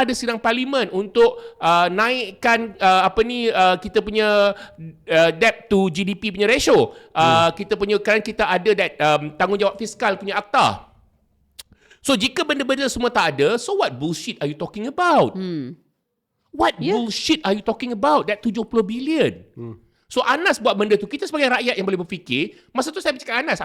pernah ada sidang parlimen untuk naikkan kita punya debt to GDP punya ratio. Kita punya kan kita ada that tanggungjawab fiskal punya akta. So jika benda-benda semua tak ada, so what bullshit are you talking about? What bullshit are you talking about? That 70 billion. So Anas buat benda tu, kita sebagai rakyat yang boleh berfikir, masa tu saya bercakap Anas,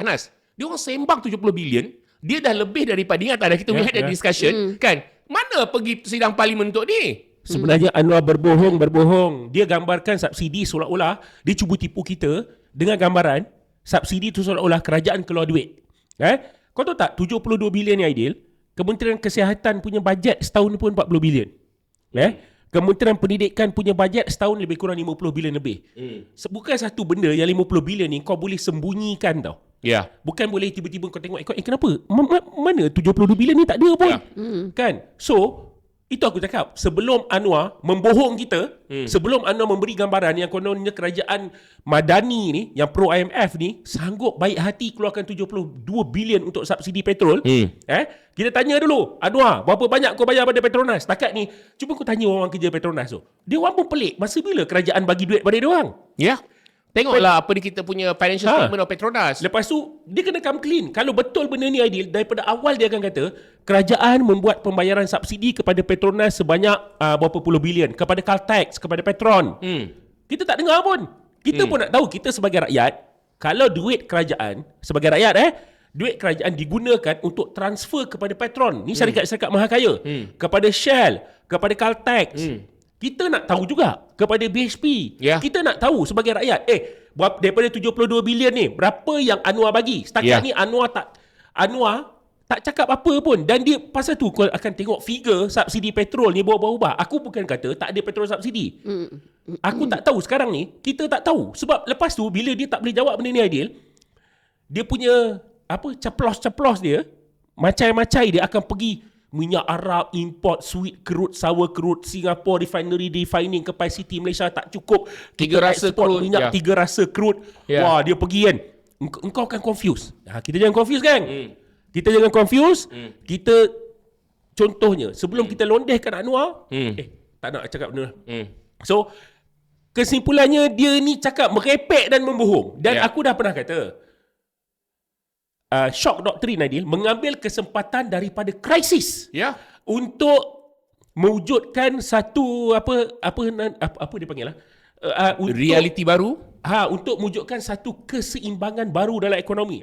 dia orang sembang 70 billion, dia dah lebih daripada, ingat tak, kita had that discussion, kan? Mana pergi sidang parlimen untuk ni? Sebenarnya Anwar berbohong. Dia gambarkan subsidi seolah-olah dia cuba tipu kita dengan gambaran subsidi tu seolah-olah kerajaan keluar duit. Kau tahu tak 72 bilion yang ideal, Kementerian Kesihatan punya bajet setahun pun 40 bilion. Kementerian Pendidikan punya bajet setahun lebih kurang 50 bilion lebih. Bukan satu benda yang 50 bilion ni kau boleh sembunyikan tau. Bukan boleh tiba-tiba kau tengok kenapa? Mana 72 bilion ni tak ada pun. Kan? So, itu aku cakap, sebelum Anwar membohong kita, sebelum Anwar memberi gambaran yang kononnya kerajaan Madani ni, yang pro IMF ni, sanggup baik hati keluarkan 72 bilion untuk subsidi petrol, kita tanya dulu, Anwar, berapa banyak kau bayar pada Petronas? Setakat ni, cuba kau tanya orang kerja Petronas tu. Dia orang pun pelik, masa bila kerajaan bagi duit pada dia orang? Tengoklah apa ni kita punya financial statement of Petronas. Lepas tu, dia kena come clean. Kalau betul benda ni ideal, daripada awal dia akan kata, kerajaan membuat pembayaran subsidi kepada Petronas sebanyak berapa puluh bilion. Kepada Caltex, kepada Petron. Kita tak dengar pun. Kita pun nak tahu, kita sebagai rakyat, kalau duit kerajaan, sebagai rakyat duit kerajaan digunakan untuk transfer kepada Petron. Ni syarikat-syarikat mahakaya. Kepada Shell, kepada Caltex. Kita nak tahu juga kepada BHP. Kita nak tahu sebagai rakyat, daripada 72 bilion ni, berapa yang Anwar bagi? Setakat ni Anwar tak cakap apa pun. Dan dia pasal tu kau akan tengok figure subsidi petrol ni berubah-ubah. Aku bukan kata tak ada petrol subsidi. Aku tak tahu sekarang ni, kita tak tahu. Sebab lepas tu bila dia tak boleh jawab benda ni ideal, dia punya ceplos-ceplos dia, macai-macai dia akan pergi minyak Arab, import sweet crude, sour crude, Singapore refinery refining capacity Malaysia tak cukup. Tiga rasa crude. Minyak tiga rasa crude. Wah, dia pergi kan. Engkau akan confuse. Kita jangan confuse kan? Kita jangan confuse. Kita, contohnya, sebelum kita londehkan Anwar, tak nak cakap benda. So, kesimpulannya dia ni cakap merepek dan membohong. Dan aku dah pernah kata, shock doctrine Aidil mengambil kesempatan daripada krisis untuk mewujudkan satu apa dia panggil reality baru, untuk mewujudkan satu keseimbangan baru dalam ekonomi.